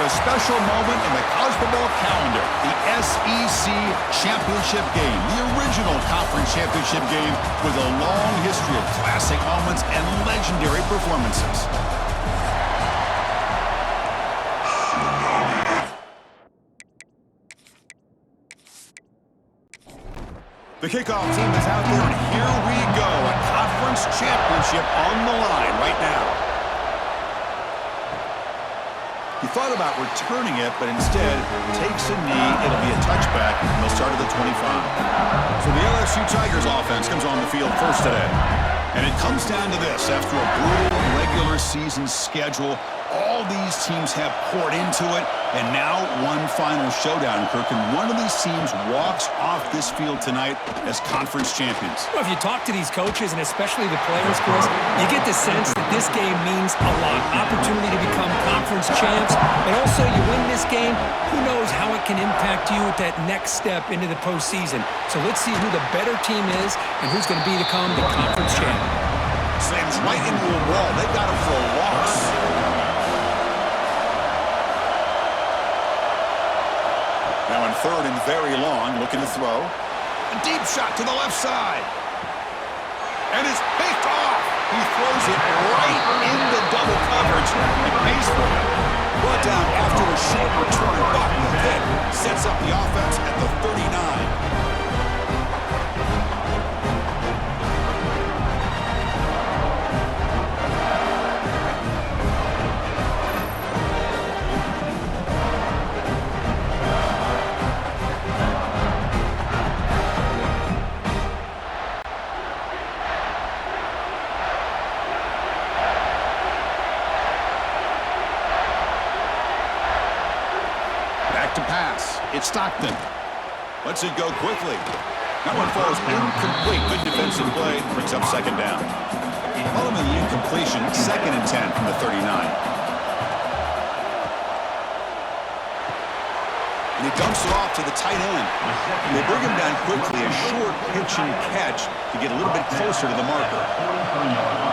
a special moment in the college football calendar, the SEC Championship game, the original conference championship game with a long history of classic moments and legendary performances. The kickoff team is out there, and here we go. A conference championship on the line right now. He thought about returning it, but instead takes a knee. It'll be a touchback, and they'll start at the 25. So the LSU Tigers offense comes on the field first today. And it comes down to this. After a brutal regular season schedule, all these teams have poured into it, and now one final showdown, Kirk. And one of these teams walks off this field tonight as conference champions. Well, if you talk to these coaches, and especially the players, Chris, you get the sense that this game means a lot. Opportunity to become conference champs, and also you win this game, who knows how it can impact you at that next step into the postseason. So let's see who the better team is and who's going to become the conference champ. Slams right into a wall. They got him for a loss. Now on third and very long, looking to throw. A deep shot to the left side. And it's picked off. He throws it right into double coverage. It pays for it. Brought down after a short return. Buck the pick. Sets up the offense at the 39. It's Stockton. Lets it go quickly. That one falls incomplete. Good defensive play. Brings up second down. Follow him in the incompletion. 2nd and 10 from the 39. And he dumps it off to the tight end. They bring him down quickly. A short pitch and catch to get a little bit closer to the marker.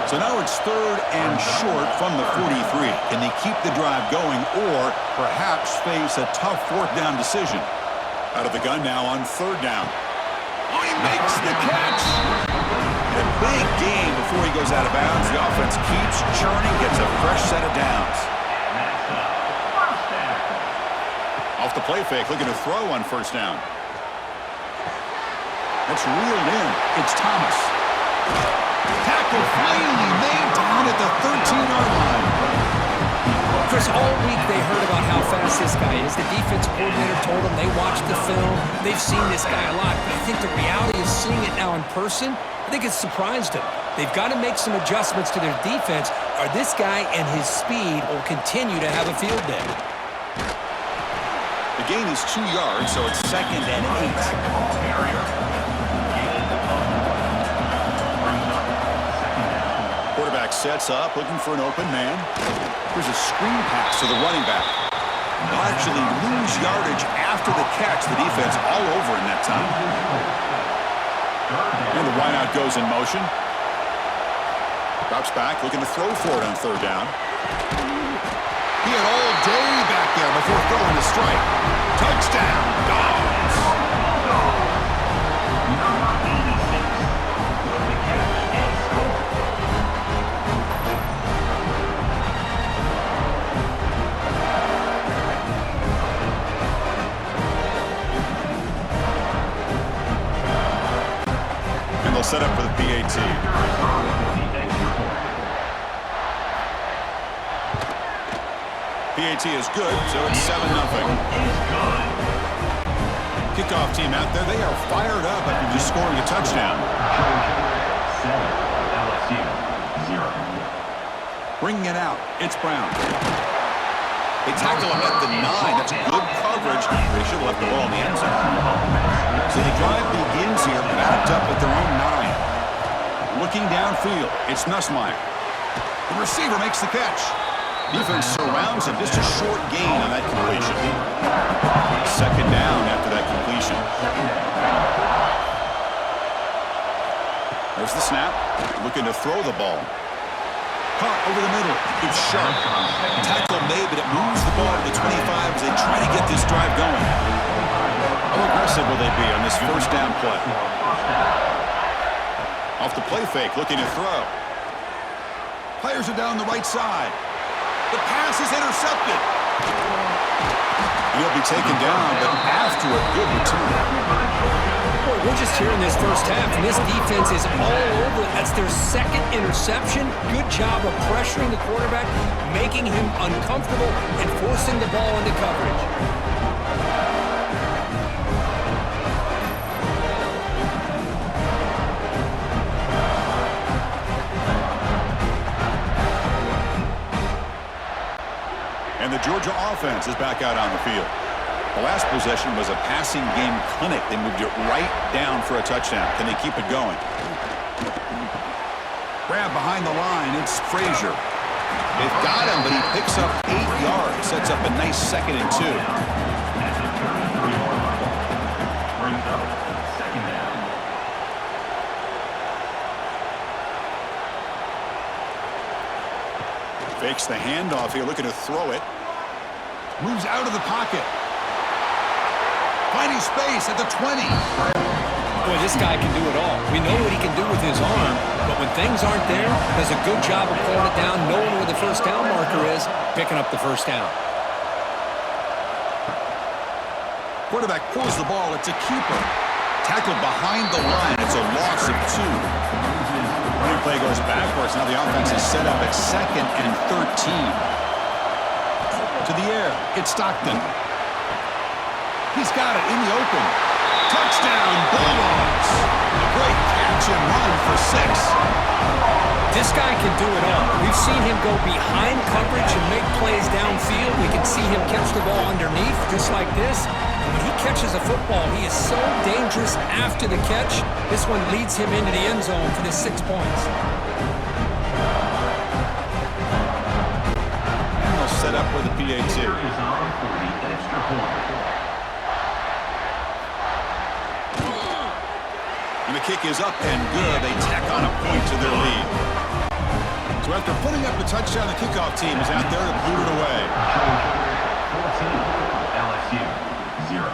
So now it's 3rd and short from the 43. Can they keep the drive going or perhaps face a tough 4th down decision? Out of the gun now on 3rd down. Oh, he makes the catch. And a big gain before he goes out of bounds. The offense keeps churning, gets a fresh set of downs. Off the play fake, looking to throw on 1st down. That's reeled in. It's Thomas. Tackle finally made down at the 13-yard line. Chris, all week they heard about how fast this guy is. The defense coordinator told them they watched the film. They've seen this guy a lot. But I think the reality is seeing it now in person, I think it's surprised them. They've got to make some adjustments to their defense, or this guy and his speed will continue to have a field day. The gain is 2 yards, so it's 2nd and 8. Quarterback sets up, looking for an open man. Here's a screen pass to the running back. They'll actually lose yardage after the catch. The defense all over in that time. And the wideout goes in motion. Drops back, looking to throw for it on 3rd down. He had all day back there before throwing the strike. Touchdown, Dogs! And they'll set up for the PAT. PAT is good, so it's 7-0. Kickoff team out there, they are fired up after just scoring a touchdown. LSU 0. Bringing it out, it's Brown. They tackle him at the 9. That's good coverage. They should have left the ball in the end zone. So the drive begins here, backed up at their own 9. Looking downfield, it's Nussmeier. The receiver makes the catch. Defense surrounds him. Just a short gain on that completion. 2nd down after that completion. There's the snap. Looking to throw the ball. Caught over the middle. It's sharp. Tackle made, but it moves the ball to the 25 as they try to get this drive going. How aggressive will they be on this first down play? Off the play fake, looking to throw. Players are down the right side. The pass is intercepted. He'll be taken down, but after a good return. Boy, we're just here in this first half, and this defense is all over. That's their second interception. Good job of pressuring the quarterback, making him uncomfortable, and forcing the ball into coverage. And the Georgia offense is back out on the field. The last possession was a passing game clinic. They moved it right down for a touchdown. Can they keep it going? Grab behind the line. It's Frazier. They've got him, but he picks up 8 yards. Sets up a nice 2nd and 2. Fakes the handoff here, looking to throw it. Moves out of the pocket. Finding space at the 20. Boy, this guy can do it all. We know what he can do with his arm, but when things aren't there, does a good job of pulling it down, knowing where the first down marker is, picking up the first down. Quarterback pulls the ball. It's a keeper. Tackled behind the line. It's a loss of 2. Running play goes backwards. Now the offense is set up at 2nd and 13. To the air. It's Stockton. He's got it in the open. Touchdown, Bulldogs. A great catch and run for 6. This guy can do it all. We've seen him go behind coverage and make plays downfield. We can see him catch the ball underneath just like this. And when he catches a football, he is so dangerous after the catch. This one leads him into the end zone for the 6 points. And they'll set up with a PAT. And the kick is up and good. They tack on a point to their lead. So after putting up the touchdown, the kickoff team is out there to boot it away. 14, LSU, 0.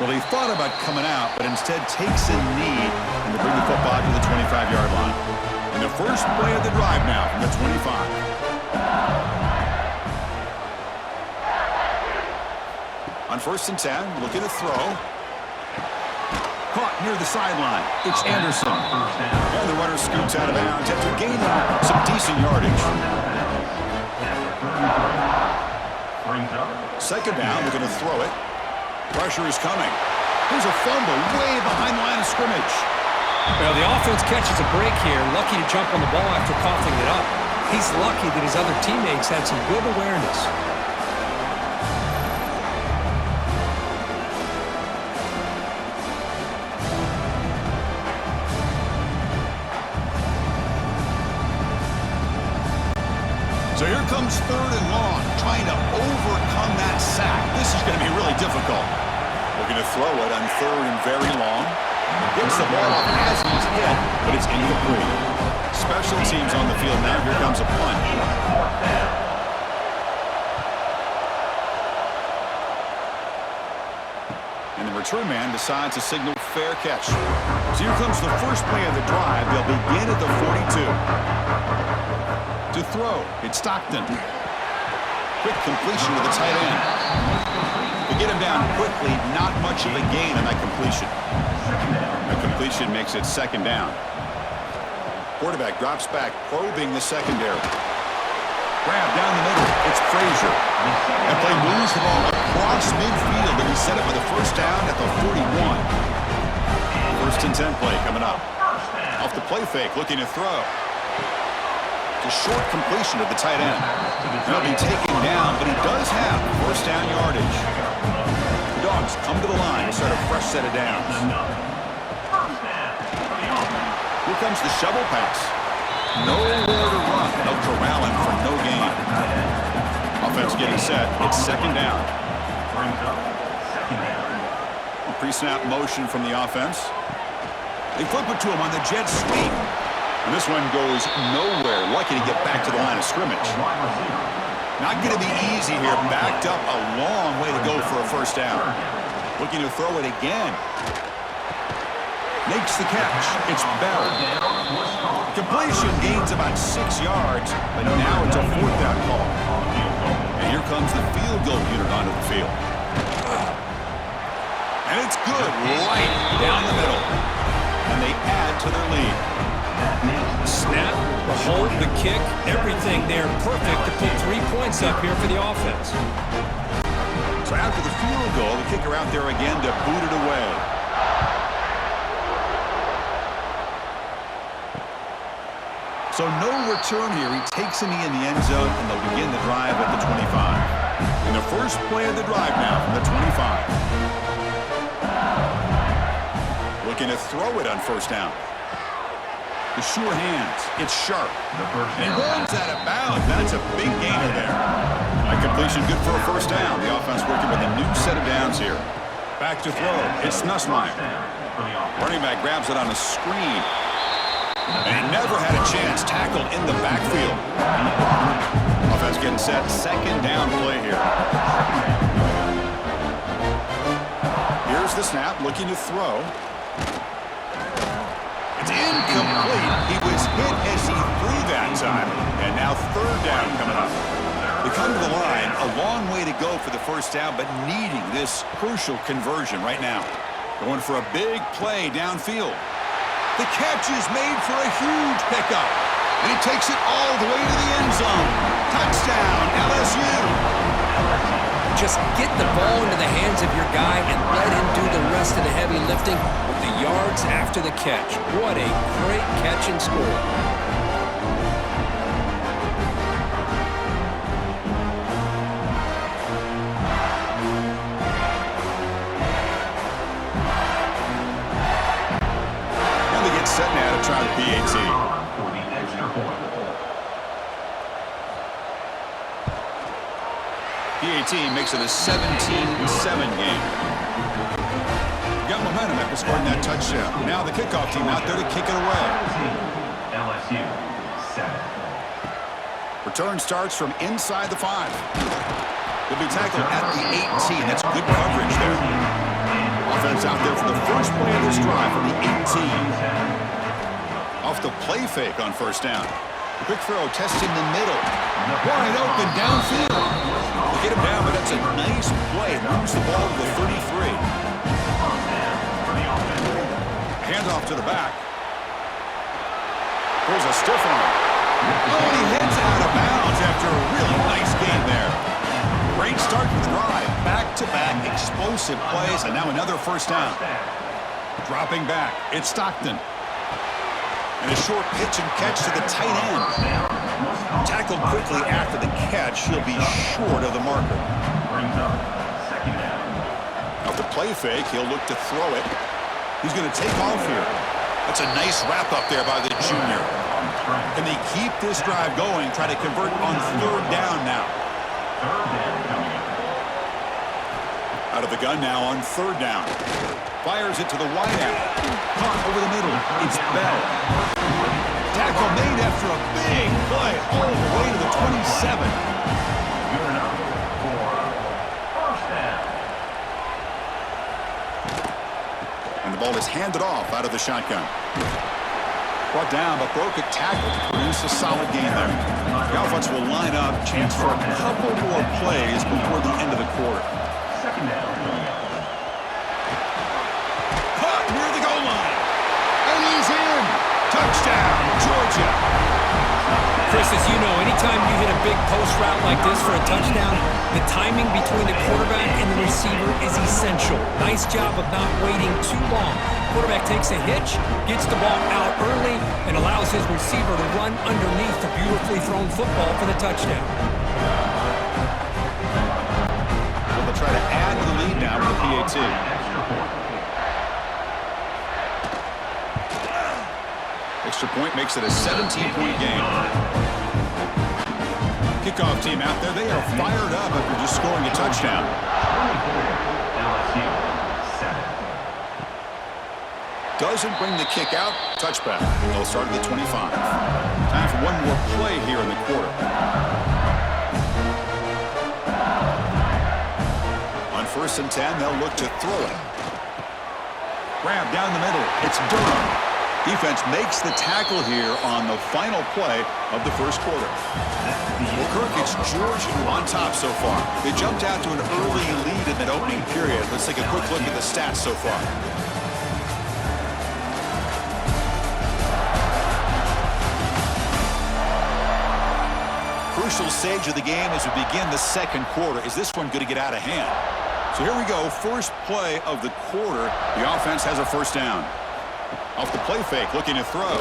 Well, they thought about coming out, but instead takes a knee and they bring the football to the 25-yard line. And the first play of the drive now from the 25. On 1st and 10, looking to throw. Caught near the sideline. It's Anderson. And the runner scoots out of bounds after gaining some decent yardage. 2nd down, we're going to throw it. Pressure is coming. Here's a fumble way behind the line of scrimmage. Well, the offense catches a break here. Lucky to jump on the ball after coughing it up. He's lucky that his other teammates had some good awareness. So here comes 3rd and long, trying to overcome that sack. This is going to be really difficult. Looking to throw it on 3rd and very long. Gets the ball off as he's hit, but it's incomplete. Special teams on the field now. Here comes a punt. And the return man decides to signal fair catch. So here comes the first play of the drive. They'll begin at the 42. To throw, it's Stockton. Quick completion to the tight end. To get him down quickly, not much of a gain on that completion. The completion makes it 2nd down. Quarterback drops back, probing the secondary. Grab down the middle, it's Frazier. And play moves the ball across midfield, and he set it with a 1st down at the 41. 1st and 10 play coming up. Off the play fake, looking to throw. A short completion to the tight end. He'll be taken down, but he does have 1st down yardage. The Dogs come to the line to start a fresh set of downs. Here comes the shovel pass. Nowhere to run. They'll corral him for no gain. Offense getting set. It's 2nd down. A pre-snap motion from the offense. They flip it to him on the jet sweep. And this one goes nowhere. Lucky to get back to the line of scrimmage. Not going to be easy here. Backed up a long way to go for a first down. Looking to throw it again. Makes the catch. It's Bell. Completion gains about 6 yards, but now it's a 4th down call. And here comes the field goal unit onto the field. And it's good right down the middle. And they add to their lead. Snap, the hold, the kick, everything there perfect to put 3 points up here for the offense. So after the field goal, the kicker out there again to boot it away. So no return here. He takes a knee in the end zone, and they'll begin the drive at the 25. And the first play of the drive now from the 25. Looking to throw it on first down. The sure hands. It's sharp. And he runs out of bounds. That's a big gainer there. That completion good for a first down. The offense working with a new set of downs here. Back to throw. It's Nussmeier. Running back grabs it on a screen. And he never had a chance. Tackled in the backfield. Offense getting set. Second down play here. Here's the snap. Looking to throw. It's incomplete. He was hit as he threw that time. And now third down coming up. They come to the line. A long way to go for the first down, but needing this crucial conversion right now. Going for a big play downfield. The catch is made for a huge pickup. And he takes it all the way to the end zone. Touchdown, LSU. Just get the ball into the hands of your guy and let him do the rest of the heavy lifting with the yards after the catch. What a great catch and score. And they get set now to try the PAT. PAT makes it a 17-7 game. Got momentum after scoring that touchdown. Now the kickoff team out there to kick it away. LSU 7. Return starts from inside the 5. He'll be tackled at the 18. That's good coverage there. Offense out there for the first play of this drive from the 18. Off the play fake on first down. Quick throw testing the middle. Wide open downfield. Get him down, but that's a nice play. Moves the ball to the 33. Handoff to the back. Pulls a stiff arm. Oh, and he heads out of bounds after a really nice game there. Great start to the drive. Back-to-back explosive plays, and now another first down. Dropping back. It's Stockton. And a short pitch and catch to the tight end. Tackled quickly after the catch. He'll be short of the marker. Off the play fake, he'll look to throw it. He's going to take off here. That's a nice wrap up there by the junior. Can they keep this drive going? Try to convert on third down now. Out of the gun now on third down. Fires it to the wide out. Caught over the middle. It's Bell. Tackle made after a big play all the way to the 27. And the ball is handed off out of the shotgun. Brought down, but broke a tackle to produce a solid gain there. The offense will line up. Chance for a couple more plays before the end of the quarter. Second down. Caught near the goal line. And he's in. Touchdown, Georgia. Chris, as you know, anytime you hit a big post route like this for a touchdown, the timing between the quarterback and the receiver is essential. Nice job of not waiting too long. Quarterback takes a hitch, gets the ball out early, and allows his receiver to run underneath the beautifully thrown football for the touchdown. Well, they'll try to add to the lead now with the PAT. Extra point makes it a 17-point game. Kickoff team out there, they are fired up after just scoring a touchdown. Doesn't bring the kick out. Touchback. They'll start at the 25. Time for one more play here in the quarter. On 1st and 10, they'll look to throw it. Grab down the middle. It's Durham. Defense makes the tackle here on the final play of the first quarter. Well, Kirk, it's Georgia on top so far. They jumped out to an early lead in that opening period. Let's take a quick look at the stats so far. Crucial stage of the game as we begin the second quarter. Is this one going to get out of hand? So here we go. First play of the quarter. The offense has a first down. Off the play fake, looking to throw.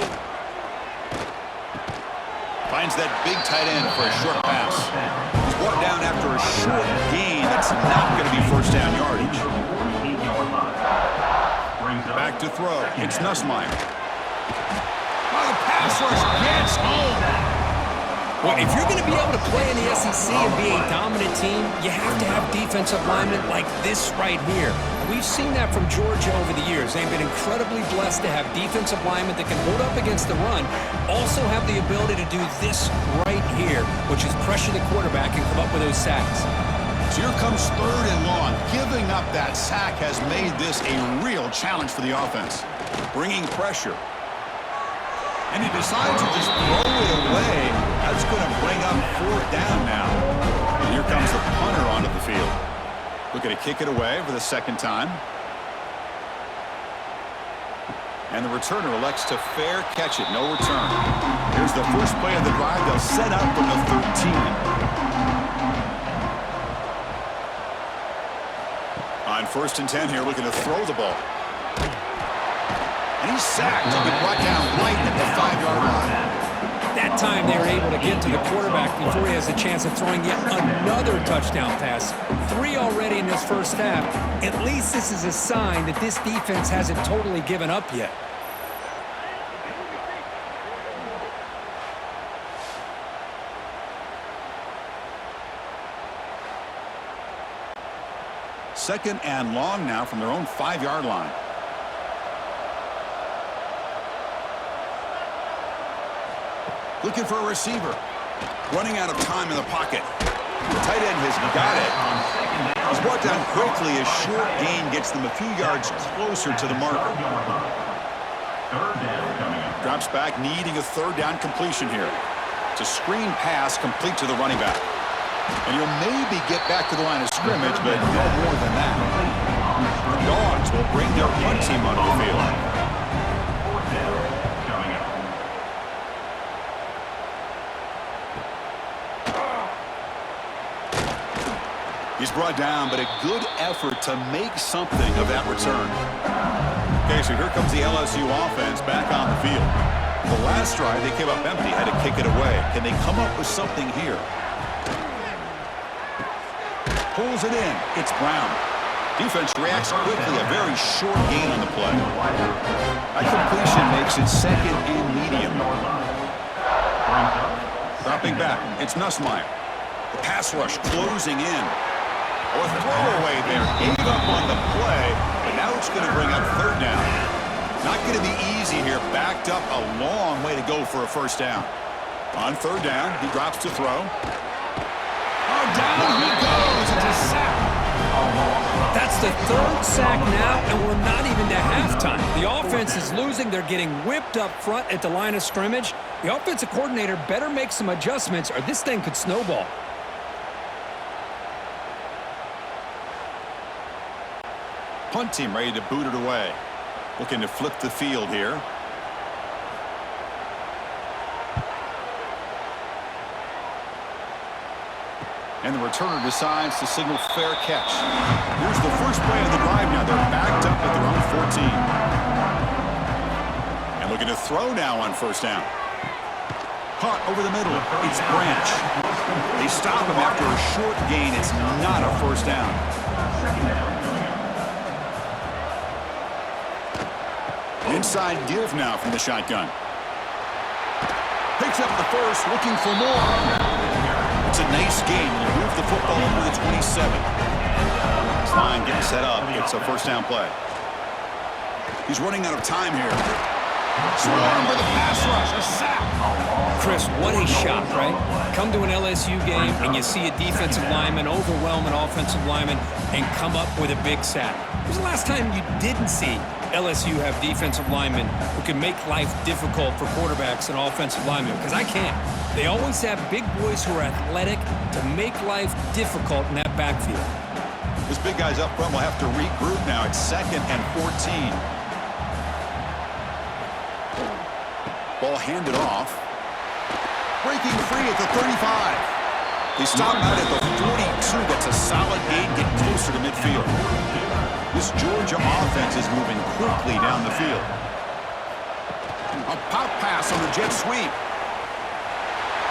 Finds that big tight end for a short pass. He's brought down after a short gain. That's not going to be first down yardage. Back to throw. It's Nussmeier. Oh, the pass rush gets home. Well, if you're going to be able to play in the SEC and be a dominant team, you have to have defensive linemen like this right here. We've seen that from Georgia over the years. They've been incredibly blessed to have defensive linemen that can hold up against the run, also have the ability to do this right here, which is pressure the quarterback and come up with those sacks. So here comes 3rd and long. Giving up that sack has made this a real challenge for the offense. Bringing pressure. And he decides to just throw it away. That's going to bring up 4th down now. And here comes the punter onto the field. Looking to kick it away for the second time. And the returner elects to fair catch it. No return. Here's the first play of the drive. They'll set up from the 13. On 1st and 10 here, looking to throw the ball. And he's sacked. He'll be brought down right at the 5-yard line. That time they were able to get to the quarterback before he has a chance of throwing yet another touchdown pass. 3 already in this first half. At least this is a sign that this defense hasn't totally given up yet. Second and long now from their own 5-yard line. Looking for a receiver. Running out of time in the pocket. The tight end has got it. He's brought down quickly. A short gain gets them a few yards closer to the marker. Drops back, needing a 3rd down completion here. It's a screen pass complete to the running back. And he'll maybe get back to the line of scrimmage, but no more than that. The Dogs will bring their punt team onto the field. He's brought down, but a good effort to make something of that return. Okay, so here comes the LSU offense back on the field. The last drive, they came up empty, had to kick it away. Can they come up with something here? Pulls it in. It's Brown. Defense reacts quickly. A very short gain on the play. A completion makes it 2nd and medium. Dropping back. It's Nussmeier. The pass rush closing in. Oh, a throwaway there. Gave up on the play, but now it's going to bring up 3rd down. Not going to be easy here. Backed up a long way to go for a first down. On 3rd down, he drops to throw. Oh, down he goes. It's a sack. That's the 3rd sack now, and we're not even to halftime. The offense is losing. They're getting whipped up front at the line of scrimmage. The offensive coordinator better make some adjustments, or this thing could snowball. Punt team ready to boot it away. Looking to flip the field here. And the returner decides to signal fair catch. Here's the first play of the drive now. They're backed up at their own 14. And looking to throw now on 1st down. Caught over the middle. It's Branch. They stop him after a short gain. It's not a first down. Inside give now from the shotgun. Picks up the first, looking for more. It's a nice game. He'll move the football over the 27. This line getting set up. It's a first down play. He's running out of time here. Swarm with a pass rush, a sack. Chris, what a shot, right? Come to an LSU game and you see a defensive lineman overwhelm an offensive lineman and come up with a big sack. When was the last time you didn't see LSU have defensive linemen who can make life difficult for quarterbacks and offensive linemen? Because I can't. They always have big boys who are athletic to make life difficult in that backfield. This big guy's up front will have to regroup now. It's 2nd and 14. Ball handed off. Breaking free at the 35. They stop out at the 42. That's a solid gain. Get closer to midfield. This Georgia offense is moving quickly down the field. A pop pass on the jet sweep.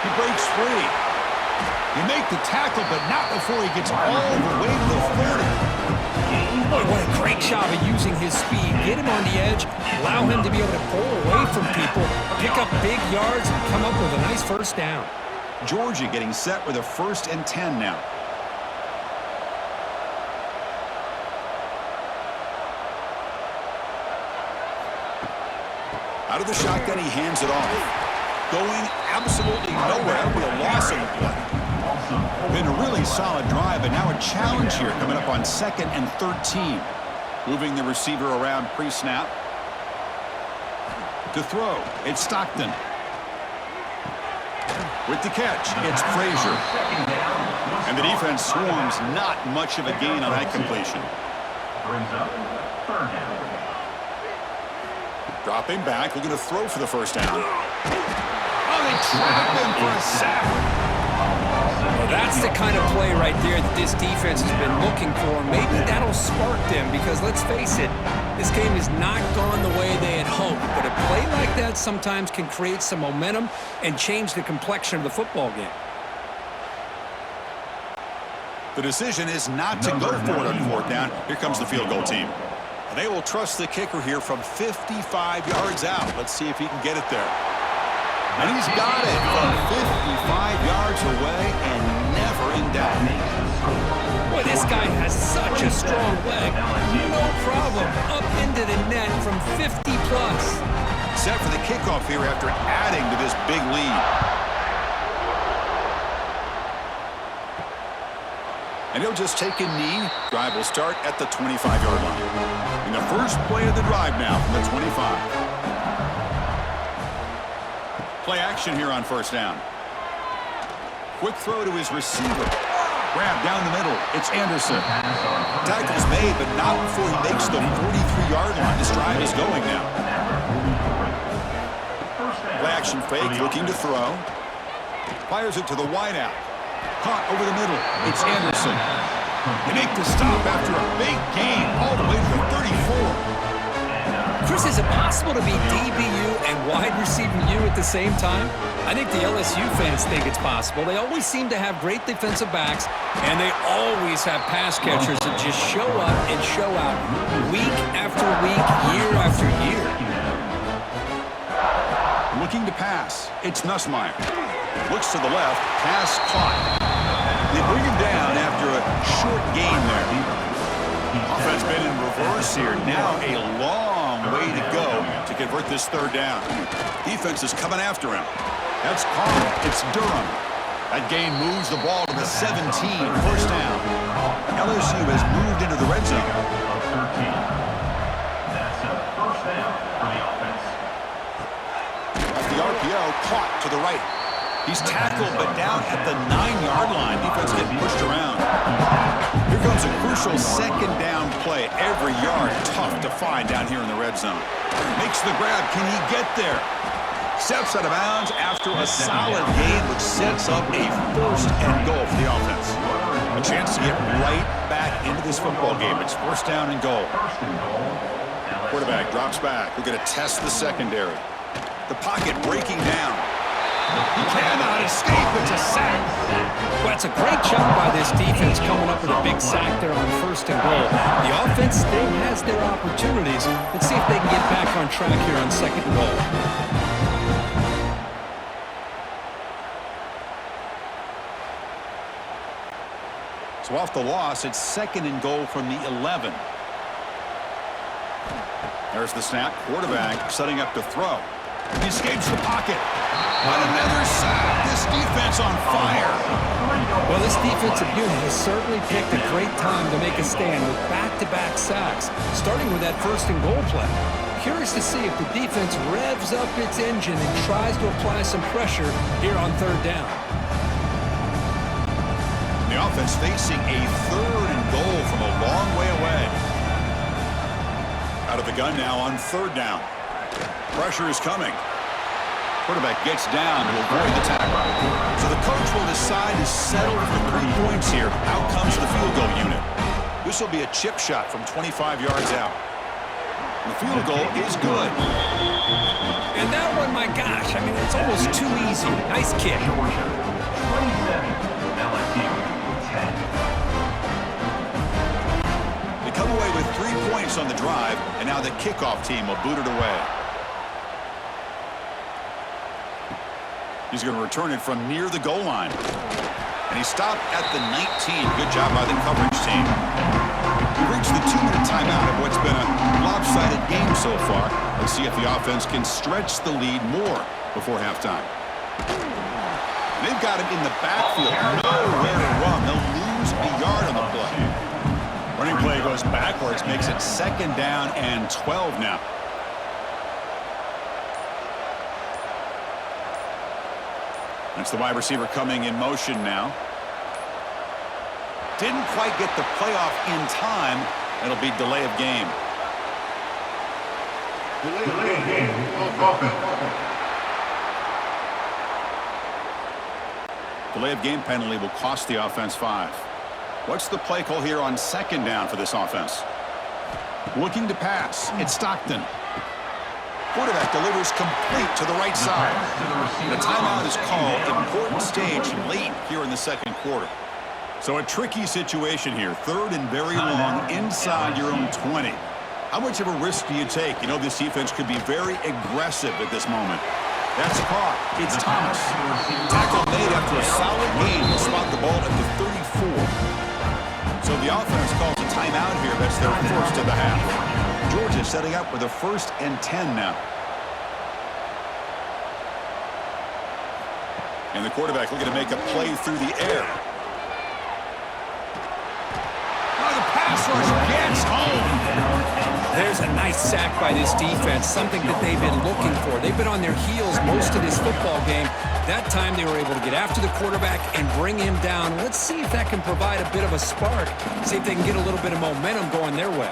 He breaks free. You make the tackle, but not before he gets all the way to the 40. Boy, what a great job of using his speed. Get him on the edge, allow him to be able to pull away from people, pick up big yards, and come up with a nice first down. Georgia getting set with a 1st and 10 now. Out of the shotgun, he hands it off. Going absolutely nowhere. That'll be a loss on the play. Been a really solid drive, but now a challenge here coming up on 2nd and 13. Moving the receiver around pre-snap. To throw, it's Stockton. With the catch, it's Frazier. And the defense swarms, not much of a gain on that completion. Brings up 3rd down. Dropping back, looking to throw for the first down. Oh, they trap him for a sack. Well, that's the kind of play right there that this defense has been looking for. Maybe that'll spark them because, let's face it, this game has not gone the way they had hoped. But a play like that sometimes can create some momentum and change the complexion of the football game. The decision is not to go for it on 4th down. Here comes the field goal team. And they will trust the kicker here from 55 yards out. Let's see if he can get it there. And he's got it from 55 yards away and never in doubt. Boy, this guy has such a strong leg. No problem. Up into the net from 50 plus. Set for the kickoff here after adding to this big lead. And he'll just take a knee. Drive will start at the 25-yard line. In the first play of the drive now from the 25. Play action here on 1st down. Quick throw to his receiver. Grab down the middle. It's Anderson. Tackle's made, but not before he makes the 43-yard line. This drive is going now. Play action fake, looking to throw. Fires it to the wideout. Caught over the middle. It's Anderson. They make the stop after a big gain all the way to the 34. Chris, is it possible to be DBU and wide receiver U at the same time? I think the LSU fans think it's possible. They always seem to have great defensive backs, and they always have pass catchers that just show up and show out week after week, year after year. Looking to pass. It's Nussmeier. Looks to the left. Pass caught. They bring him down after a short gain there. Offense been in reverse here. Now a long way to go to convert this 3rd down. Defense is coming after him. That's caught. It's Durham. That gain moves the ball to the 17. 1st down. LSU has moved into the red zone. That's a 1st down for the offense. At the RPO, caught to the right. He's tackled, but down at the 9-yard line. Defense getting pushed around. Here comes a crucial 2nd down play. Every yard tough to find down here in the red zone. Makes the grab. Can he get there? Steps out of bounds after a solid gain, which sets up a 1st and goal for the offense. A chance to get right back into this football game. It's 1st down and goal. Quarterback drops back. We're going to test the secondary. The pocket breaking down. He cannot escape. It's a sack. Well, it's a great job by this defense coming up with a big sack there on 1st and goal. The offense still has their opportunities. Let's see if they can get back on track here on 2nd and goal. So off the loss, it's 2nd and goal from the 11. There's the snap. Quarterback setting up to throw. He escapes the pocket. But another sack. This defense on fire. Well, this defensive unit has certainly picked a great time to make a stand with back-to-back sacks, starting with that first and goal play. Curious to see if the defense revs up its engine and tries to apply some pressure here on third down. The offense facing a third and goal from a long way away. Out of the gun now on third down. Pressure is coming. Quarterback gets down to avoid the tackle. So the coach will decide to settle for 3 points here. Out comes the field goal unit. This will be a chip shot from 25 yards out. The field goal is good. And that one, my gosh, I mean, it's almost too easy. Nice kick. Georgia 27, LSU 10. They come away with 3 points on the drive, and now the kickoff team will boot it away. He's going to return it from near the goal line. And he stopped at the 19. Good job by the coverage team. We reached the 2-minute timeout of what's been a lopsided game so far. Let's see if the offense can stretch the lead more before halftime. They've got him in the backfield. Nowhere to run. They'll lose a yard on the play. Running play goes backwards, makes it 2nd down and 12 now. That's the wide receiver coming in motion now. Didn't quite get the playoff in time. It'll be delay of game. Delay of game. Offense. Delay of game penalty will cost the offense 5. What's the play call here on 2nd down for this offense? Looking to pass. It's Stockton. Quarterback delivers complete to the right side. The timeout is called. Important stage late here in the 2nd quarter. So a tricky situation here. 3rd and very long inside your own 20. How much of a risk do you take? You know this defense could be very aggressive at this moment. That's caught. It's Thomas. Tackle made after a solid gain. Will spot the ball at the 34. So the offense calls a timeout here. That's their first of the half. Georgia setting up with a 1st and 10 now. And the quarterback looking to make a play through the air. Oh, the pass rush gets home. There's a nice sack by this defense, something that they've been looking for. They've been on their heels most of this football game. That time they were able to get after the quarterback and bring him down. Let's see if that can provide a bit of a spark. See if they can get a little bit of momentum going their way.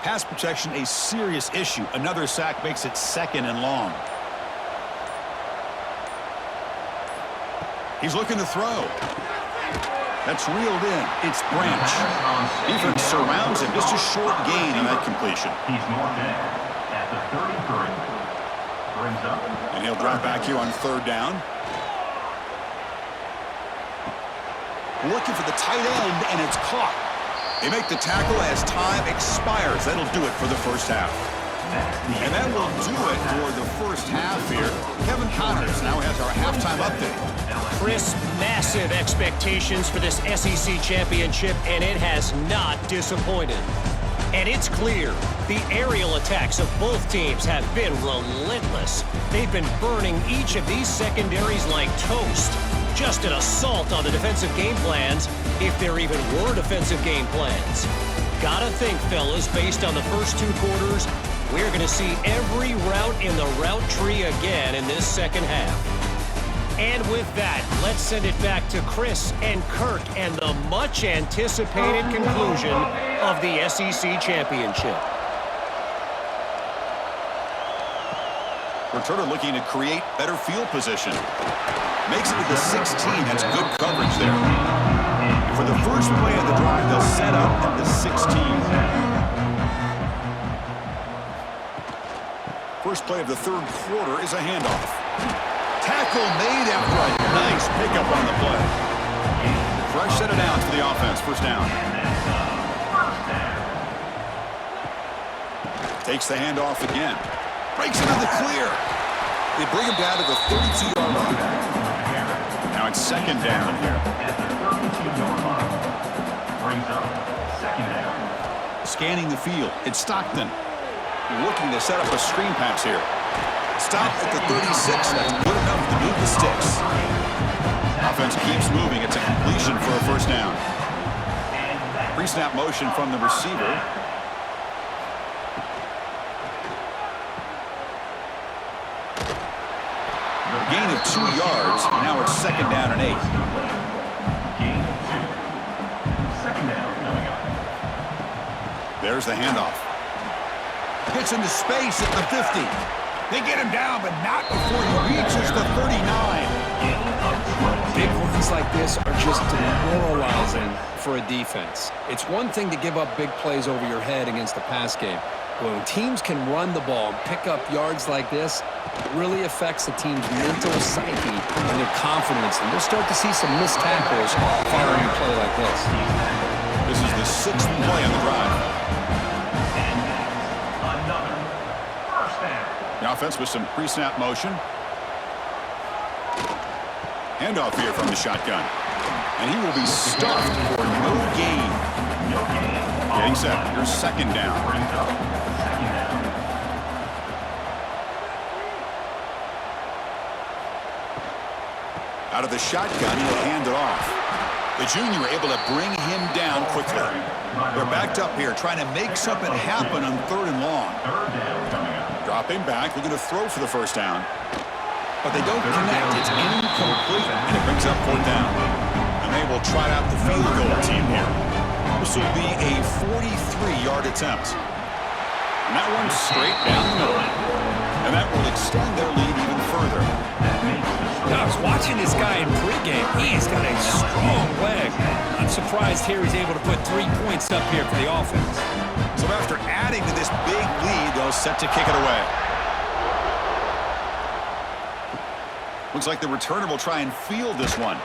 Pass protection, a serious issue. Another sack makes it 2nd and long. He's looking to throw. That's reeled in. It's Branch. Defense surrounds him. Just a short gain on that completion. He's marked down at the 33. Brings up. And he'll drop back here on 3rd down. Looking for the tight end, and it's caught. They make the tackle as time expires. That'll do it for the first half. And that will do it for the first half here. Kevin Connors now has our halftime update. Chris, massive expectations for this SEC championship, and it has not disappointed. And it's clear the aerial attacks of both teams have been relentless. They've been burning each of these secondaries like toast. Just an assault on the defensive game plans, if there even were defensive game plans. Gotta think, fellas, based on the first 2 quarters, we're going to see every route in the route tree again in this 2nd half. And with that, let's send it back to Chris and Kirk and the much-anticipated conclusion of the SEC championship. Returner looking to create better field position. Makes it to the 16. That's good coverage there. For the first play of the drive, they'll set up at the 16. First play of the 3rd quarter is a handoff. Tackle made after a nice pickup on the play. Fresh set it down to the offense. First down. Takes the handoff again. Breaks into the clear. They bring him down to the 32-yard line. Now it's 2nd down here. Second down. Scanning the field. It's Stockton. Looking to set up a screen pass here. Stop at the 36. That's good enough to move the sticks. Offense keeps moving. It's a completion for a first down. Pre-snap motion from the receiver. Gain of 2 yards. Now it's second down and 8. Gain of 2. Second down coming up. There's the handoff. Gets into space at the 50. They get him down, but not before he reaches the 39. Big runs like this are just demoralizing for a defense. It's one thing to give up big plays over your head against the pass game. But when teams can run the ball and pick up yards like this, it really affects the team's mental psyche and their confidence. And we'll start to see some missed tackles following a play like this. This is the 6th play on the drive. Another first down. The offense with some pre-snap motion. Handoff here from the shotgun. And he will be stuffed for no gain. No gain. Getting set. Here's second down. Brings up second down. Out of the shotgun, he'll hand it off. The junior able to bring him down quickly. They're backed up here, trying to make something happen on 3rd and long. Third down coming up. Dropping back, looking to throw for the first down. But they don't connect. It's incomplete, and it brings up 4th down. And they will try out the field goal team here. This will be a 43-yard attempt. And that one's straight down the middle. And that will extend their lead even further. Now, I was watching this guy in pregame. He's got a strong leg. I'm surprised here he's able to put 3 points up here for the offense. So after adding to this big lead, they'll set to kick it away. Looks like the returner will try and field this one.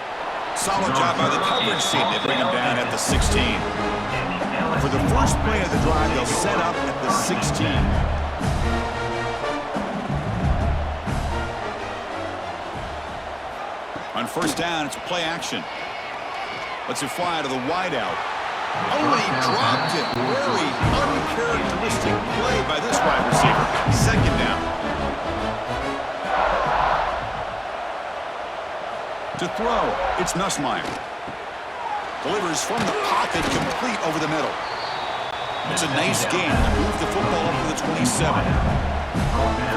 Solid job by the coverage team. They bring him down at the 16. For the first play of the drive, they'll set up at the 16. On first down, it's play action. Lets it fly to the wideout. Oh, and he dropped it. Very uncharacteristic play by this wide receiver. Second down. To throw, it's Nussmeier. Delivers from the pocket, complete over the middle. It's a nice gain to move the football up to the 27.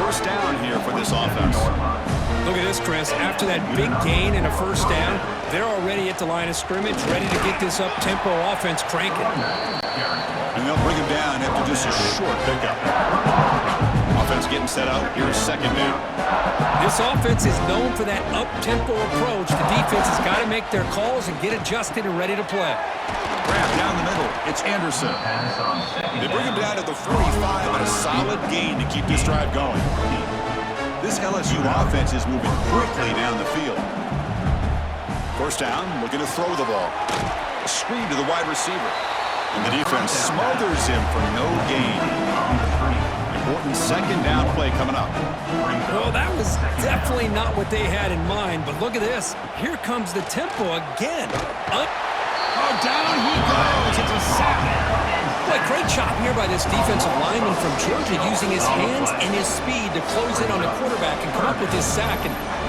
First down here for this offense. Look at this, Chris. After that big gain and a first down, they're already at the line of scrimmage, ready to get this up-tempo offense cranking. And they'll bring him down after just a short pickup. Offense getting set up. Here's second down. This offense is known for that up-tempo approach. The defense has got to make their calls and get adjusted and ready to play. Grab down the middle. It's Anderson. They bring him down to the 45 and a solid gain to keep this drive going. This LSU offense is moving quickly down the field. First down, looking to throw the ball. A screen to the wide receiver. And the defense smothers him for no gain. Important second down play coming up. Well, that was definitely not what they had in mind, but look at this. Here comes the tempo again. Up. Oh, down he goes. It's a sack. Boy, great job here by this defensive lineman from Georgia using his hands and his speed to close in on the quarterback and come up with this sack.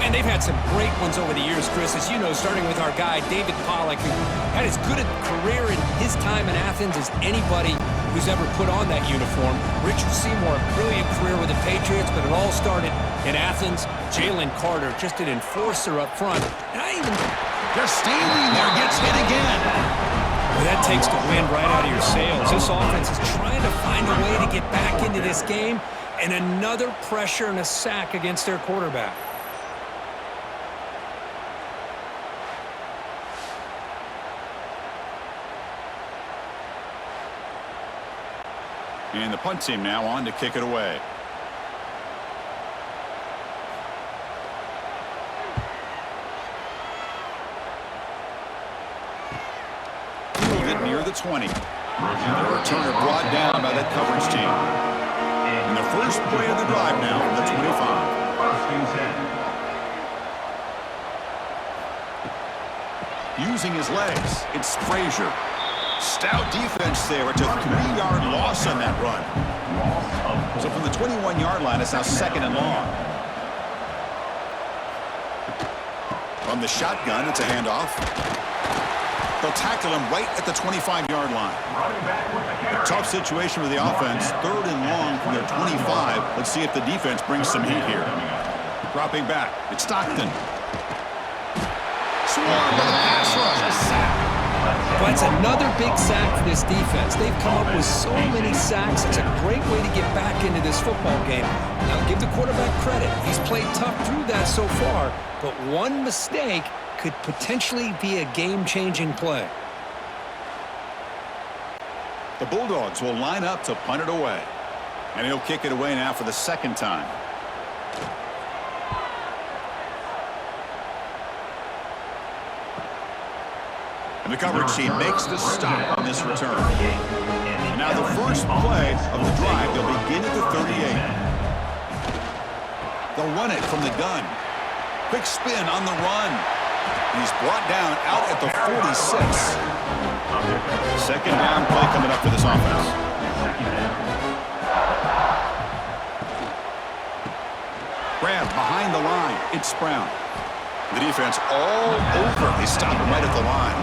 And they've had some great ones over the years, Chris, as you know, starting with our guy, David Pollack, who had as good a career in his time in Athens as anybody who's ever put on that uniform. Richard Seymour, a brilliant career with the Patriots, but it all started in Athens. Jalen Carter, just an enforcer up front. And I even Just standing there, gets hit again. Well, that takes the wind right out of your sails. This offense is trying to find a way to get back into this game, and another pressure and a sack against their quarterback. And the punt team now on to kick it away. Fielded near the 20. And the returner brought down by that coverage team. And the first play of the drive now from the 25. Using his legs, it's Frazier. Stout defense there. It's a 3-yard loss on that run. So from the 21-yard line, it's now 2nd and long. From the shotgun, it's a handoff. They'll tackle him right at the 25-yard line. Tough situation for the offense. 3rd and long from their 25. Let's see if the defense brings some heat here. Dropping back. It's Stockton. Swarmed by the pass rush. A sack. Well, it's another big sack for this defense. They've come up with so many sacks. It's a great way to get back into this football game. Now, give the quarterback credit. He's played tough through that so far, but one mistake could potentially be a game-changing play. The Bulldogs will line up to punt it away. And he'll kick it away now for the 2nd time. And the coverage team makes the stop on this return. And now the first play of the drive, they'll begin at the 38. They'll run it from the gun. Quick spin on the run. He's brought down out at the 46. 2nd down play coming up for this offense. Grab behind the line. It's Brown. The defense all over. They stop him right at the line.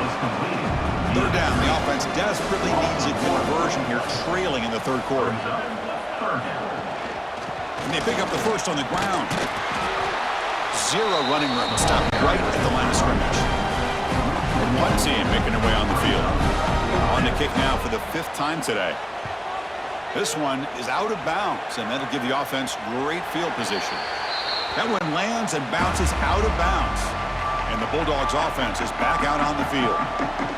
3rd down. The offense desperately needs a conversion here, trailing in the 3rd quarter. And they pick up the first on the ground. 0 running room. Stopped right at the line of scrimmage. The punt team making their way on the field. On the kick now for the 5th time today. This one is out of bounds, and that'll give the offense great field position. That one lands and bounces out of bounds. And the Bulldogs offense is back out on the field.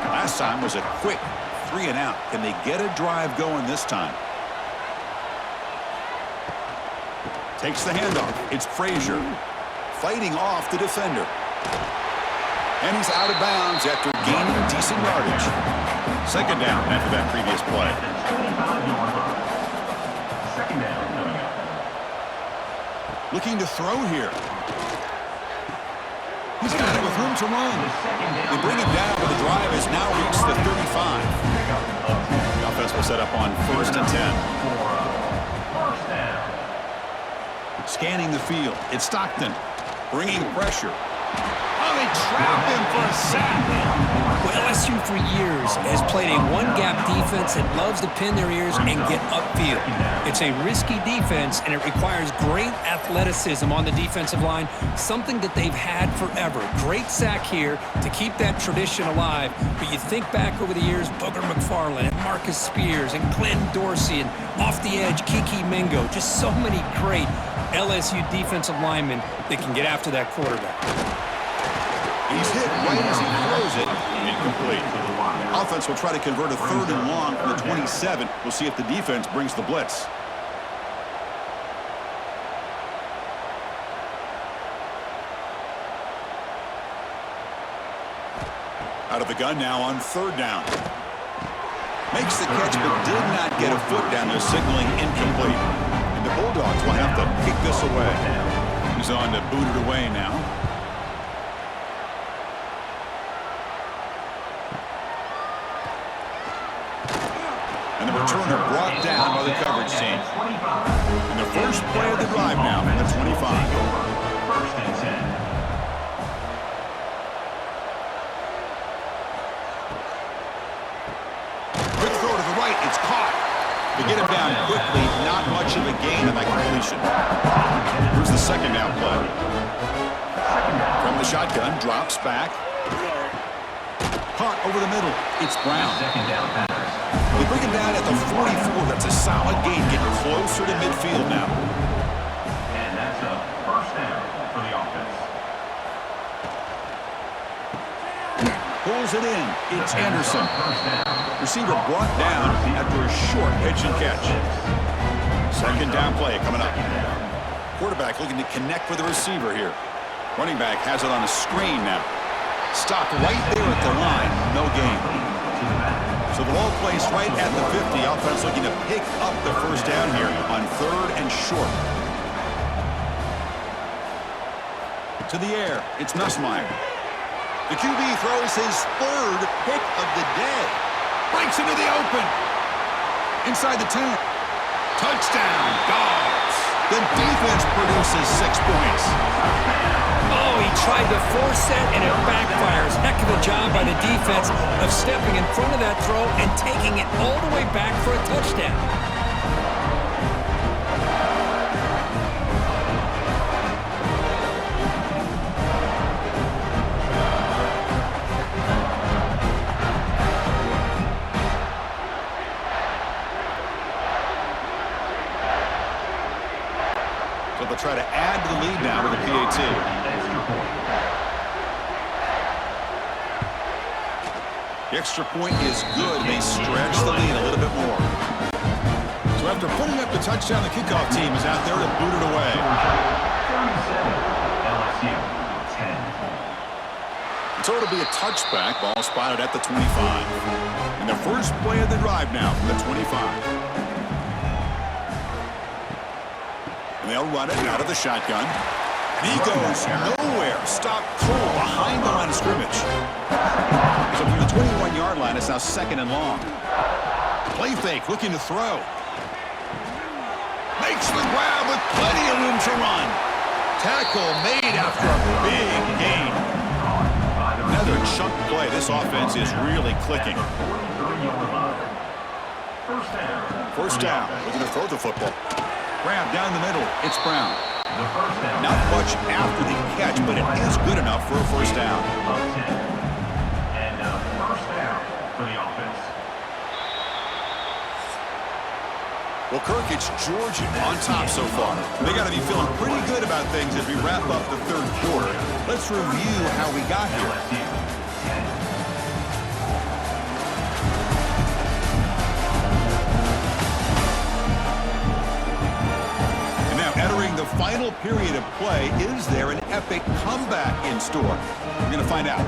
Last time was a quick 3 and out. Can they get a drive going this time? Takes the handoff. It's Frazier fighting off the defender. And he's out of bounds after gaining decent yardage. 2nd down after that previous play. 2nd down. Looking to throw here. He's got it with room to run. They bring him down, but the drive has now reached the 35. The offense will set up on 1st and 10. Scanning the field. It's Stockton. Bringing pressure. Oh, they trap him for a sack. Well, LSU for years has played a one-gap defense that loves to pin their ears and get upfield. It's a risky defense, and it requires great athleticism on the defensive line, something that they've had forever. Great sack here to keep that tradition alive, but you think back over the years, Booger McFarland and Marcus Spears and Glenn Dorsey and off the edge, Kiki Mingo, just so many great LSU defensive linemen that can get after that quarterback. He's hit right as he throws it. Incomplete. Offense will try to convert a 3rd and long from the 27. We'll see if the defense brings the blitz. Out of the gun now on 3rd down. Makes the catch but did not get a foot down there, signaling incomplete. And the Bulldogs will have to kick this away. He's on to boot it away now. And the returner brought down by the coverage team. And the first play of the drive now from the 25. 1st and 10. Quick throw to the right. It's caught. They get him down quickly. Not much of a gain on that completion. Here's the 2nd down play. From the shotgun, drops back. Caught over the middle. It's Brown. 2nd down pass. They bring him down at the 44. That's a solid gain. Getting closer to midfield now. And that's a 1st down for the offense. Pulls it in. It's Anderson. Receiver brought down after a short pitch and catch. 2nd down play coming up. Quarterback looking to connect with the receiver here. Running back has it on a screen now. Stopped right there at the line. No gain. So the ball placed right at the 50. Offense looking to pick up the 1st down here on 3rd and short. To the air. It's Nussmeier. The QB throws his 3rd pick of the day. Breaks into the open. Inside the 10. Touchdown, Dogs. The defense produces 6 points. Oh, he tried to force that, and it backfires. Heck of a job by the defense of stepping in front of that throw and taking it all the way back for a touchdown. So they'll try to add to the lead now with a PAT. The extra point is good. They stretch the lead a little bit more. So after putting up the touchdown, the kickoff team is out there to boot it away. 37, LSU 10. So it'll be a touchback. Ball spotted at the 25. And the first play of the drive now from the 25. And they'll run it out of the shotgun. And he goes nowhere. Stop cold behind the line of scrimmage. So from the 21-yard line, it's now 2nd and long. Play fake, looking to throw. Makes the grab with plenty of room to run. Tackle made after a big gain. Another chunk play. This offense is really clicking. First down. Looking to throw the football. Grab down the middle. It's Brown. Not much after the catch, but it is good enough for a first down. And first down for the offense. Well, Kirk, it's Georgia on top so far. They got to be feeling pretty good about things as we wrap up the third quarter. Let's review how we got here. Entering the final period of play, is there an epic comeback in store? We're going to find out.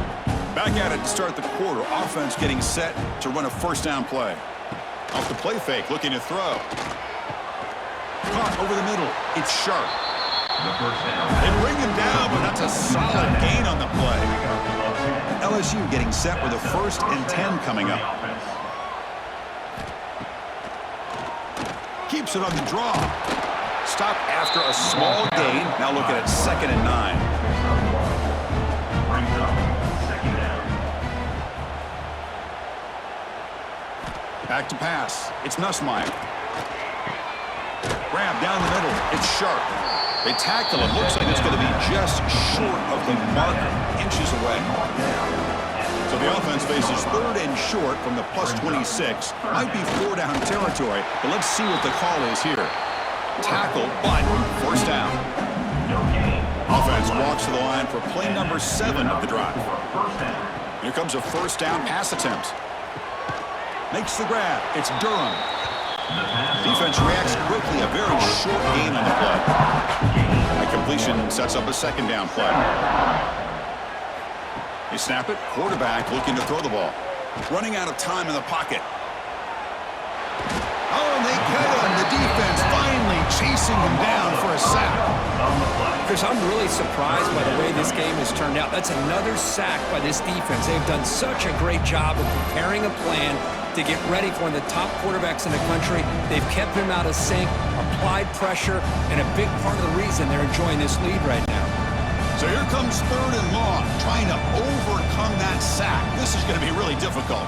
Back at it to start the quarter. Offense getting set to run a first down play. Off the play fake, looking to throw. Caught over the middle. It's Sharp. They bring him down, but that's a solid gain on the play. LSU getting set with a 1st and 10 coming up. Keeps it on the draw. Stop after a small gain. Now looking at 2nd and 9. Brings up 2nd down. Back to pass. It's Nussmeier. Grab down the middle. It's Sharp. They tackle him. Looks like it's going to be just short of the marker. Inches away. So the offense faces 3rd and short from the plus 26. Might be 4-down territory, but let's see what the call is here. Tackle, but first down. Offense walks to the line for play number 7 of the drive. Here comes a first down pass attempt. Makes the grab. It's Durham. Defense reacts quickly. A very short gain on the play. A completion sets up a 2nd down play. They snap it. Quarterback looking to throw the ball. Running out of time in the pocket. Oh, and they get him. The defense finally chasing him down for a sack. Chris, I'm really surprised by the way this game has turned out. That's another sack by this defense. They've done such a great job of preparing a plan to get ready for one of the top quarterbacks in the country. They've kept him out of sync, applied pressure, and a big part of the reason they're enjoying this lead right now. So here comes 3rd and long, trying to overcome that sack. This is going to be really difficult.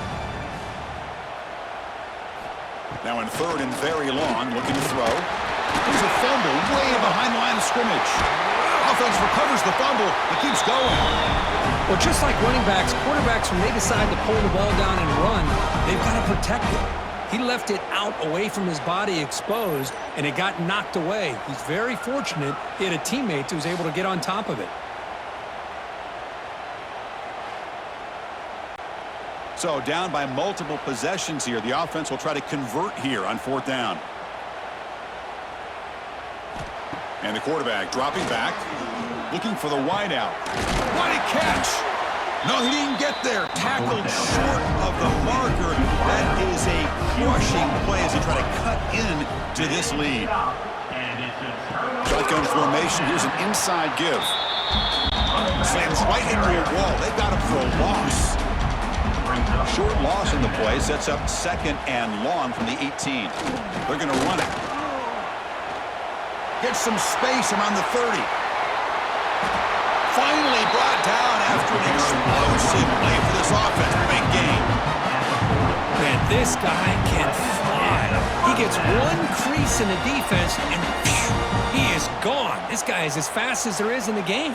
Now in 3rd and very long, looking to throw. There's a fumble way behind the line of scrimmage. Offense recovers the fumble. It keeps going. Well, just like running backs, quarterbacks, when they decide to pull the ball down and run, they've got to protect it. He left it out away from his body exposed, and it got knocked away. He's very fortunate he had a teammate who was able to get on top of it. So down by multiple possessions here. The offense will try to convert here on 4th down. And the quarterback dropping back, looking for the wideout. What a catch! No, he didn't get there. Tackled short of the marker. That is a crushing play as he try to cut in to this lead. Shotgun formation. Here's an inside give. Slams right into a wall. They got him for a loss. Short loss in the play sets up 2nd and long from the 18. They're going to run it. Gets some space around the 30. Finally brought down after an explosive play for this offense. Big game. Man, this guy can fly. He gets one crease in the defense, and phew, he is gone. This guy is as fast as there is in the game.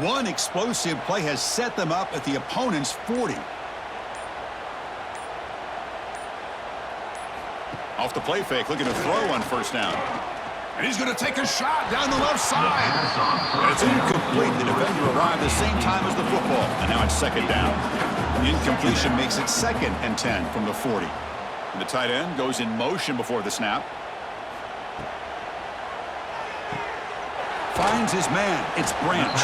One explosive play has set them up at the opponent's 40. Off the play fake, looking to throw on 1st down. And he's going to take a shot down the left side. And it's incomplete. The defender arrived the same time as the football. And now it's 2nd down. The incompletion makes it 2nd and 10 from the 40. And the tight end goes in motion before the snap. Finds his man. It's Branch.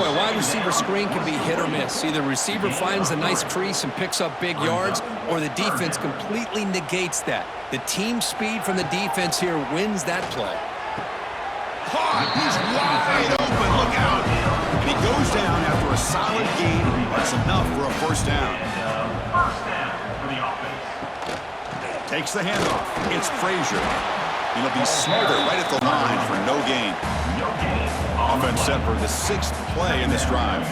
Boy, a wide receiver screen can be hit or miss. Either the receiver finds a nice crease and picks up big yards, or the defense completely negates that. The team speed from the defense here wins that play. Caught. He's wide open. Look out. And he goes down after a solid gain. That's enough for a 1st down. First down for the offense. Takes the handoff. It's Frazier. He'll be smothered right at the line for no gain. No gain. Offense set for the 6th play in this drive.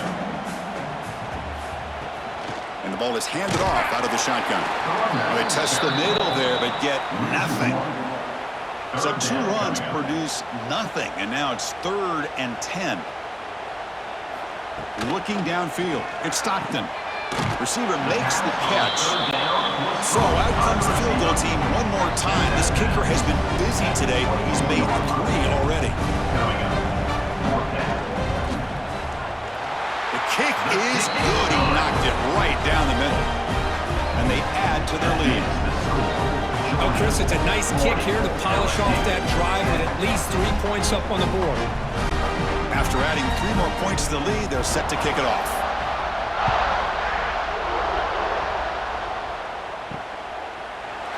And the ball is handed off out of the shotgun. They test the middle there, but get nothing. So 2 runs produce nothing, and now it's 3rd and 10. Looking downfield, it's Stockton. Receiver makes the catch. So out comes the field goal team one more time. This kicker has been busy today. He's made 3 already. The kick is good. He knocked it right down the middle. And they add to their lead. Oh, Chris, it's a nice kick here to polish off that drive with at least 3 points up on the board. After adding 3 more points to the lead, they're set to kick it off.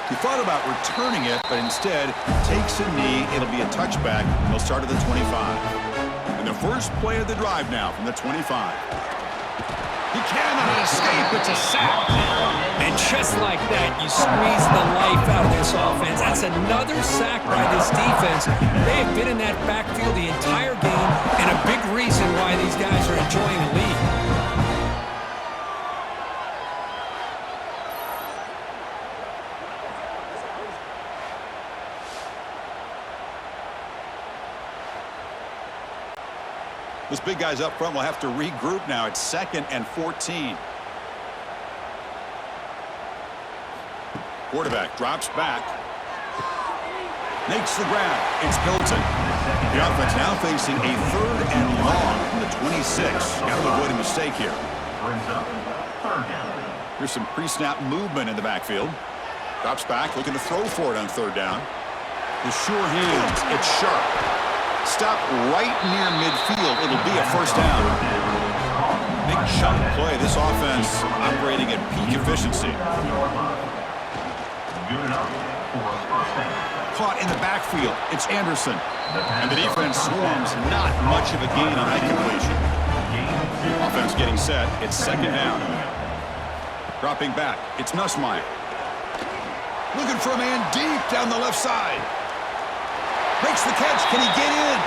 He thought about returning it, but instead takes a knee. It'll be a touchback, and they'll start at the 25. And the first play of the drive now from the 25. He cannot escape. It's a sack. And just like that, you squeeze the life out of this offense. That's another sack by this defense. They have been in that backfield the entire game, and a big reason why these guys are enjoying the lead. Those big guys up front will have to regroup now. It's 2nd and 14. Quarterback drops back. Makes the grab. It's Hilton. The offense now facing a 3rd and long from the 26. Got to avoid a mistake here. Brings up 3rd down. Here's some pre-snap movement in the backfield. Drops back, looking to throw for it on 3rd down. The sure hands. It's sharp. Stop right near midfield. It'll be a 1st down. Big chunk play. This offense operating at peak efficiency. Good enough for a 1st down. Caught in the backfield. It's Anderson. And the defense swarms. Not much of a gain on that completion. Offense getting set. It's 2nd down. Dropping back. It's Nussmeier. Looking for a man deep down the left side. Makes the catch. Can he get in?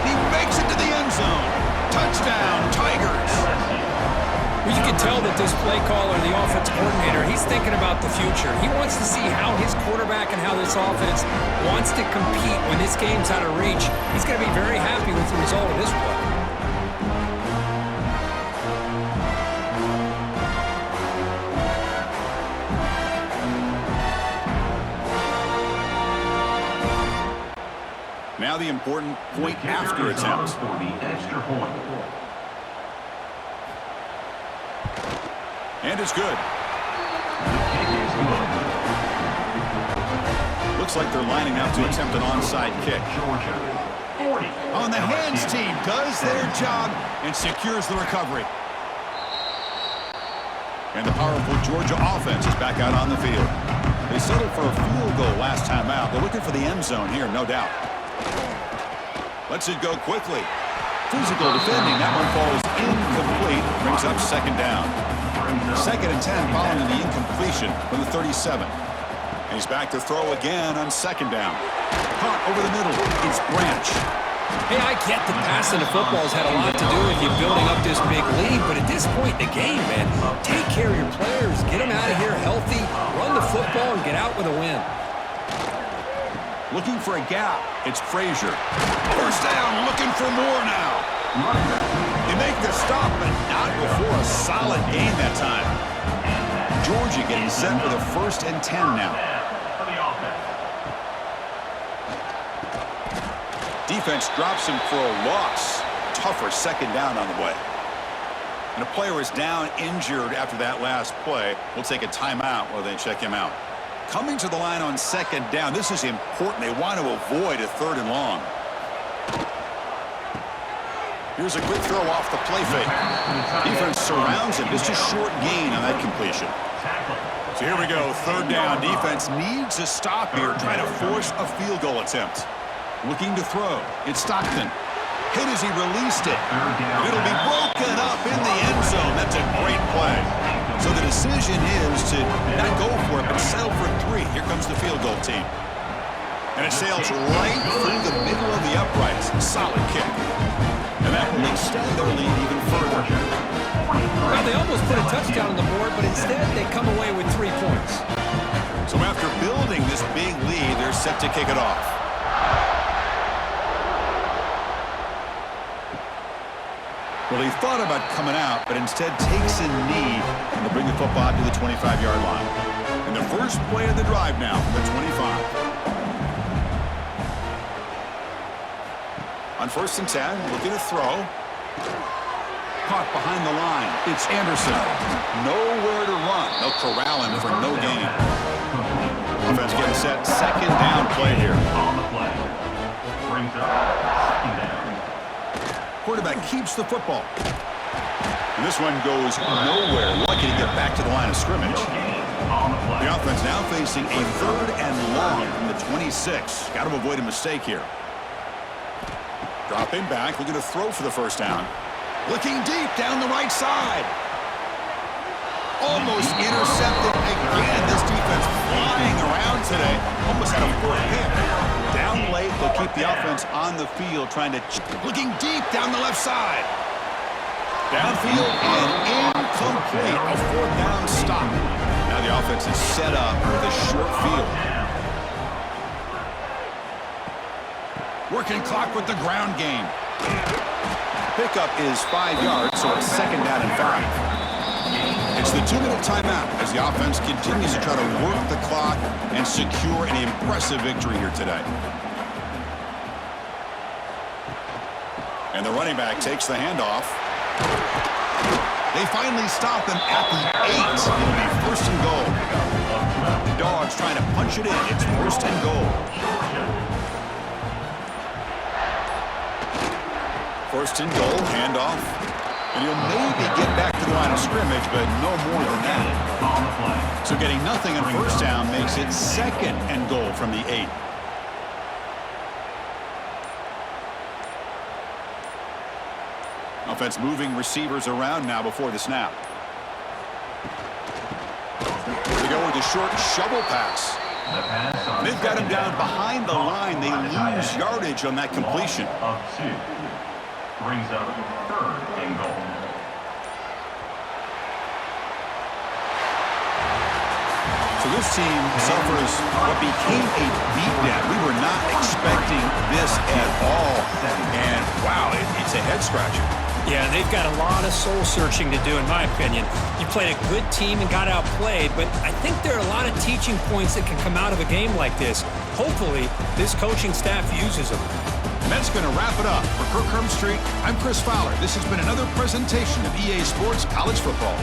He makes it to the end zone. Touchdown, Tigers. Well, you can tell that this play caller, the offense coordinator, he's thinking about the future. He wants to see how his quarterback and how this offense wants to compete when this game's out of reach. He's going to be very happy with the result of this play. Now the important point after attempt. For the extra point. And it's good. The kick is good. Looks like they're lining up to attempt an onside kick. Georgia 40. On the hands team does their job and secures the recovery. And the powerful Georgia offense is back out on the field. They settled for a field goal last time out. They're looking for the end zone here, no doubt. Lets it go quickly. Physical defending. That one falls incomplete. Brings up second down. 2nd and 10 following the incompletion from the 37. And he's back to throw again on 2nd down. Caught over the middle. It's Branch. Hey, I get that passing the football has had a lot to do with you building up this big lead, but at this point in the game, man, take care of your players. Get them out of here healthy, run the football, and get out with a win. Looking for a gap. It's Frazier. First down, looking for more now. They make the stop, but not before a solid gain that time. Georgia getting set with a 1st and 10 now. Defense drops him for a loss. Tougher 2nd down on the way. And a player is down injured after that last play. We'll take a timeout while they check him out. Coming to the line on 2nd down. This is important. They want to avoid a 3rd and long. Here's a quick throw off the play fake. Defense surrounds him. It's just short gain on that completion. So here we go. 3rd down. Defense needs a stop here, trying to force a field goal attempt. Looking to throw. It's Stockton. Hit as he released it. And it'll be broken up in the end zone. That's a great play. So the decision is to not go for it, but settle for 3. Here comes the field goal team. And it sails right through the middle of the uprights. Solid kick. And that will extend their lead even further. Well, they almost put a touchdown on the board, but instead they come away with 3 points. So after building this big lead, they're set to kick it off. Well, he thought about coming out, but instead takes a knee and will bring the football to the 25-yard line. And the first play of the drive now from the 25. On 1st and 10, looking to throw. Caught behind the line. It's Anderson. Nowhere to run. They'll corral him for no gain. Offense getting set. 2nd down play here. On the play. Brings up 2nd down. Quarterback keeps the football. And this one goes nowhere. Lucky to get back to the line of scrimmage. The offense now facing a 3rd and long from the 26. Got to avoid a mistake here. Dropping back, looking to throw for the 1st down. Looking deep down the right side. Almost intercepted again. This defense flying around today. Almost had a 4th pick. Down late, they'll keep the offense on the field, trying to... Looking deep down the left side. Downfield and incomplete. A 4th down stop. Now the offense is set up with a short field. Working clock with the ground game. Pickup is 5 yards, so it's 2nd down and 5. It's the 2-minute timeout as the offense continues to try to work the clock and secure an impressive victory here today. And the running back takes the handoff. They finally stop him at the 8. It'll be 1st and goal. The Dogs trying to punch it in. It's 1st and goal. 1st and goal, handoff. And he'll maybe get back to the line of scrimmage, but no more than that. So getting nothing on 1st down makes it 2nd and goal from the 8. Offense moving receivers around now before the snap. They go with a short shovel pass. They've got him down behind the line. They lose yardage on that completion. Of 2. Brings up 3rd and goal. So this team suffers what became a beatdown. We were not expecting this at all. And wow, it's a head scratcher. Yeah, they've got a lot of soul-searching to do, in my opinion. You played a good team and got outplayed, but I think there are a lot of teaching points that can come out of a game like this. Hopefully, this coaching staff uses them. And that's going to wrap it up. For Kirk Street, I'm Chris Fowler. This has been another presentation of EA Sports College Football.